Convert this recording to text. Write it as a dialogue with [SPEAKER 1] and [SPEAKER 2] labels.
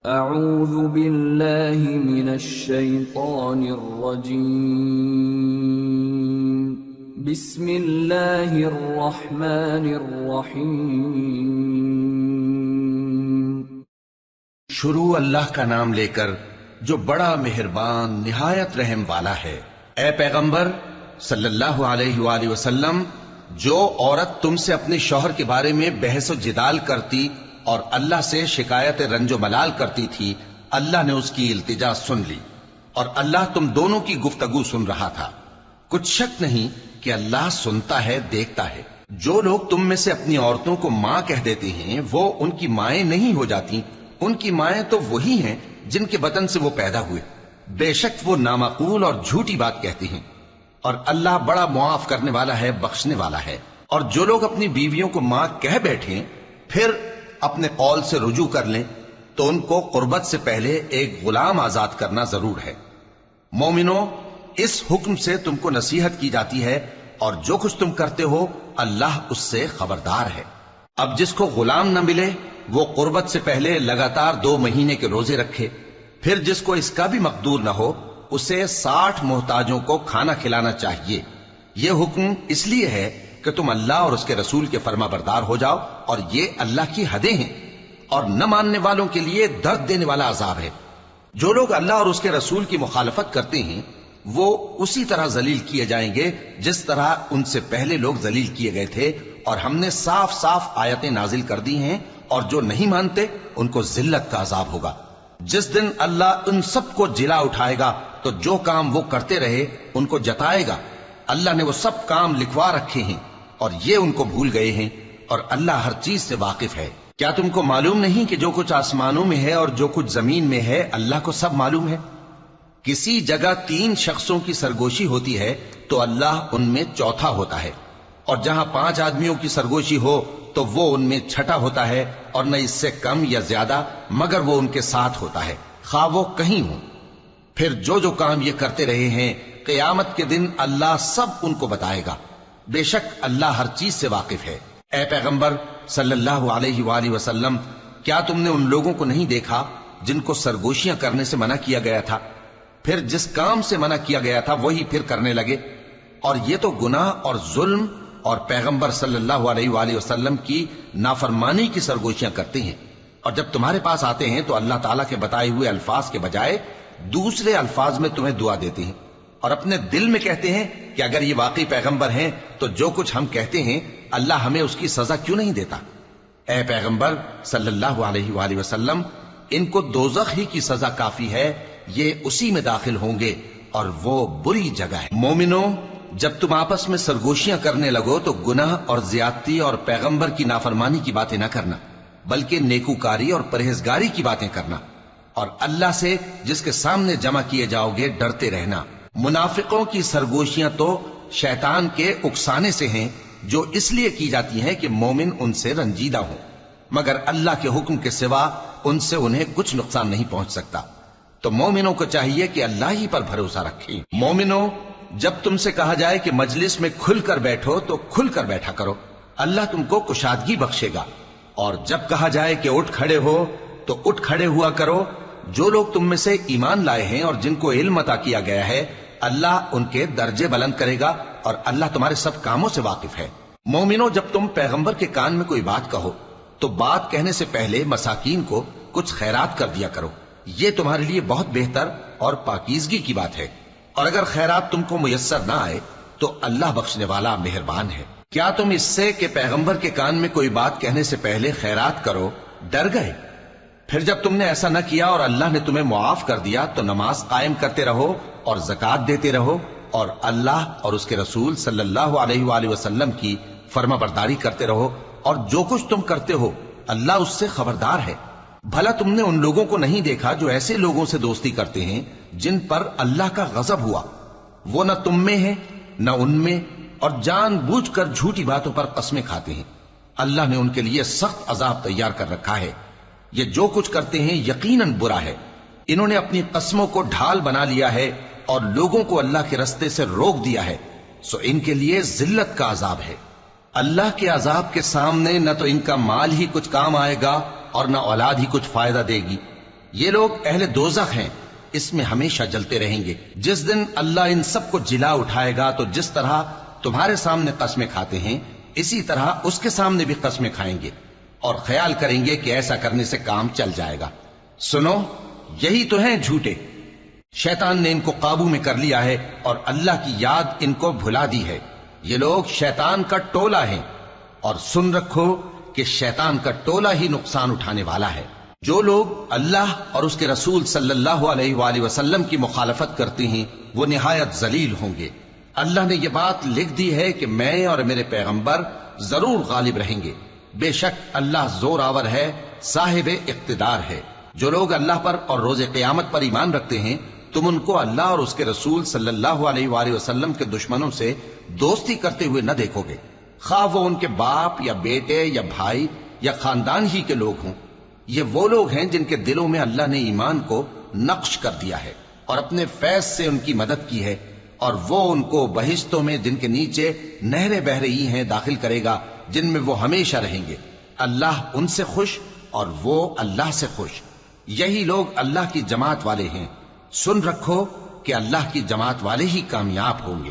[SPEAKER 1] اعوذ باللہ من الشیطان الرجیم بسم اللہ الرحمن الرحیم
[SPEAKER 2] شروع اللہ کا نام لے کر جو بڑا مہربان نہایت رحم والا ہے۔ اے پیغمبر صلی اللہ علیہ وآلہ وسلم، جو عورت تم سے اپنے شوہر کے بارے میں بحث و جدال کرتی اور اللہ سے شکایت رنج و ملال کرتی تھی، اللہ نے اس کی التجا سن لی اور اللہ تم دونوں کی گفتگو سن رہا تھا۔ کچھ شک نہیں کہ اللہ سنتا ہے، دیکھتا ہے۔ جو لوگ تم میں سے اپنی عورتوں کو ماں کہہ دیتے ہیں وہ ان کی مائیں نہیں ہو جاتی، ان کی مائیں تو وہی ہیں جن کے بطن سے وہ پیدا ہوئے۔ بے شک وہ نامعقول اور جھوٹی بات کہتی ہیں، اور اللہ بڑا معاف کرنے والا ہے، بخشنے والا ہے۔ اور جو لوگ اپنی بیویوں کو ماں کہہ بیٹھیں پھر اپنے قول سے رجوع کر لیں تو ان کو قربت سے پہلے ایک غلام آزاد کرنا ضرور ہے۔ مومنو، اس حکم سے تم کو نصیحت کی جاتی ہے اور جو کچھ تم کرتے ہو اللہ اس سے خبردار ہے۔ اب جس کو غلام نہ ملے وہ قربت سے پہلے لگاتار 2 مہینے کے روزے رکھے، پھر جس کو اس کا بھی مقدور نہ ہو اسے 60 محتاجوں کو کھانا کھلانا چاہیے۔ یہ حکم اس لیے ہے کہ تم اللہ اور اس کے رسول کے فرما بردار ہو جاؤ، اور یہ اللہ کی حدیں ہیں، اور نہ ماننے والوں کے لیے درد دینے والا عذاب ہے۔ جو لوگ اللہ اور اس کے رسول کی مخالفت کرتے ہیں وہ اسی طرح ذلیل کیے جائیں گے جس طرح ان سے پہلے لوگ ذلیل کیے گئے تھے، اور ہم نے صاف صاف آیتیں نازل کر دی ہیں، اور جو نہیں مانتے ان کو ذلت کا عذاب ہوگا۔ جس دن اللہ ان سب کو جلا اٹھائے گا تو جو کام وہ کرتے رہے ان کو جتائے گا۔ اللہ نے وہ سب کام لکھوا رکھے ہیں اور یہ ان کو بھول گئے ہیں، اور اللہ ہر چیز سے واقف ہے۔ کیا تم کو معلوم نہیں کہ جو کچھ آسمانوں میں ہے اور جو کچھ زمین میں ہے اللہ کو سب معلوم ہے؟ کسی جگہ 3 شخصوں کی سرگوشی ہوتی ہے تو اللہ ان میں چوتھا ہوتا ہے، اور جہاں 5 آدمیوں کی سرگوشی ہو تو وہ ان میں چھٹا ہوتا ہے، اور نہ اس سے کم یا زیادہ مگر وہ ان کے ساتھ ہوتا ہے، خواہ وہ کہیں ہوں۔ پھر جو کام یہ کرتے رہے ہیں قیامت کے دن اللہ سب ان کو بتائے گا۔ بے شک اللہ ہر چیز سے واقف ہے۔ اے پیغمبر صلی اللہ علیہ وآلہ وسلم، کیا تم نے ان لوگوں کو نہیں دیکھا جن کو سرگوشیاں کرنے سے منع کیا گیا تھا، پھر جس کام سے منع کیا گیا تھا وہی پھر کرنے لگے؟ اور یہ تو گناہ اور ظلم اور پیغمبر صلی اللہ علیہ وآلہ وسلم کی نافرمانی کی سرگوشیاں کرتے ہیں، اور جب تمہارے پاس آتے ہیں تو اللہ تعالیٰ کے بتائے ہوئے الفاظ کے بجائے دوسرے الفاظ میں تمہیں دعا دیتے ہیں، اور اپنے دل میں کہتے ہیں کہ اگر یہ واقعی پیغمبر ہیں تو جو کچھ ہم کہتے ہیں اللہ ہمیں اس کی سزا کیوں نہیں دیتا؟ اے پیغمبر صلی اللہ علیہ وآلہ وسلم، ان کو دوزخ ہی کی سزا کافی ہے، یہ اسی میں داخل ہوں گے اور وہ بری جگہ ہے۔ مومنو، جب تم آپس میں سرگوشیاں کرنے لگو تو گناہ اور زیادتی اور پیغمبر کی نافرمانی کی باتیں نہ کرنا، بلکہ نیکوکاری اور پرہیزگاری کی باتیں کرنا، اور اللہ سے جس کے سامنے جمع کیے جاؤ گے ڈرتے رہنا۔ منافقوں کی سرگوشیاں تو شیطان کے اکسانے سے ہیں، جو اس لیے کی جاتی ہیں کہ مومن ان سے رنجیدہ ہوں، مگر اللہ کے حکم کے سوا ان سے انہیں کچھ نقصان نہیں پہنچ سکتا۔ تو مومنوں کو چاہیے کہ اللہ ہی پر بھروسہ رکھیں۔ مومنوں، جب تم سے کہا جائے کہ مجلس میں کھل کر بیٹھو تو کھل کر بیٹھا کرو، اللہ تم کو کشادگی بخشے گا، اور جب کہا جائے کہ اٹھ کھڑے ہو تو اٹھ کھڑے ہوا کرو۔ جو لوگ تم میں سے ایمان لائے ہیں اور جن کو علم عطا کیا گیا ہے اللہ ان کے درجے بلند کرے گا، اور اللہ تمہارے سب کاموں سے واقف ہے۔ مومنو، جب تم پیغمبر کے کان میں کوئی بات کہو تو بات کہنے سے پہلے مساکین کو کچھ خیرات کر دیا کرو، یہ تمہارے لیے بہت بہتر اور پاکیزگی کی بات ہے۔ اور اگر خیرات تم کو میسر نہ آئے تو اللہ بخشنے والا مہربان ہے۔ کیا تم اس سے کہ پیغمبر کے کان میں کوئی بات کہنے سے پہلے خیرات کرو ڈر گئے؟ پھر جب تم نے ایسا نہ کیا اور اللہ نے تمہیں معاف کر دیا تو نماز قائم کرتے رہو اور زکوٰۃ دیتے رہو، اور اللہ اور اس کے رسول صلی اللہ علیہ وآلہ وسلم کی فرما برداری کرتے رہو، اور جو کچھ تم کرتے ہو اللہ اس سے خبردار ہے۔ بھلا تم نے ان لوگوں کو نہیں دیکھا جو ایسے لوگوں سے دوستی کرتے ہیں جن پر اللہ کا غضب ہوا؟ وہ نہ تم میں ہے نہ ان میں، اور جان بوجھ کر جھوٹی باتوں پر قسمیں کھاتے ہیں۔ اللہ نے ان کے لیے سخت عذاب تیار کر رکھا ہے۔ یہ جو کچھ کرتے ہیں یقیناً برا ہے۔ انہوں نے اپنی قسموں کو ڈھال بنا لیا ہے اور لوگوں کو اللہ کے رستے سے روک دیا ہے، سو ان کے لیے ذلت کا عذاب ہے۔ اللہ کے عذاب کے سامنے نہ تو ان کا مال ہی کچھ کام آئے گا اور نہ اولاد ہی کچھ فائدہ دے گی۔ یہ لوگ اہل دوزخ ہیں، اس میں ہمیشہ جلتے رہیں گے۔ جس دن اللہ ان سب کو جلا اٹھائے گا تو جس طرح تمہارے سامنے قسمیں کھاتے ہیں اسی طرح اس کے سامنے بھی قسمیں کھائیں گے اور خیال کریں گے کہ ایسا کرنے سے کام چل جائے گا۔ سنو، یہی تو ہیں جھوٹے۔ شیطان نے ان کو قابو میں کر لیا ہے اور اللہ کی یاد ان کو بھلا دی ہے۔ یہ لوگ شیطان کا ٹولہ ہیں، اور سن رکھو کہ شیطان کا ٹولہ ہی نقصان اٹھانے والا ہے۔ جو لوگ اللہ اور اس کے رسول صلی اللہ علیہ وآلہ وسلم کی مخالفت کرتے ہیں وہ نہایت ذلیل ہوں گے۔ اللہ نے یہ بات لکھ دی ہے کہ میں اور میرے پیغمبر ضرور غالب رہیں گے۔ بے شک اللہ زور آور ہے، صاحب اقتدار ہے۔ جو لوگ اللہ پر اور روز قیامت پر ایمان رکھتے ہیں تم ان کو اللہ اور اس کے رسول صلی اللہ علیہ وآلہ وسلم کے دشمنوں سے دوستی کرتے ہوئے نہ دیکھو گے، خواہ وہ ان کے باپ یا بیٹے یا بھائی یا خاندان ہی کے لوگ ہوں۔ یہ وہ لوگ ہیں جن کے دلوں میں اللہ نے ایمان کو نقش کر دیا ہے اور اپنے فیض سے ان کی مدد کی ہے، اور وہ ان کو بہشتوں میں جن کے نیچے نہریں بہ رہی ہیں داخل کرے گا، جن میں وہ ہمیشہ رہیں گے۔ اللہ ان سے خوش اور وہ اللہ سے خوش۔ یہی لوگ اللہ کی جماعت والے ہیں۔ سن رکھو کہ اللہ کی جماعت والے ہی کامیاب ہوں گے۔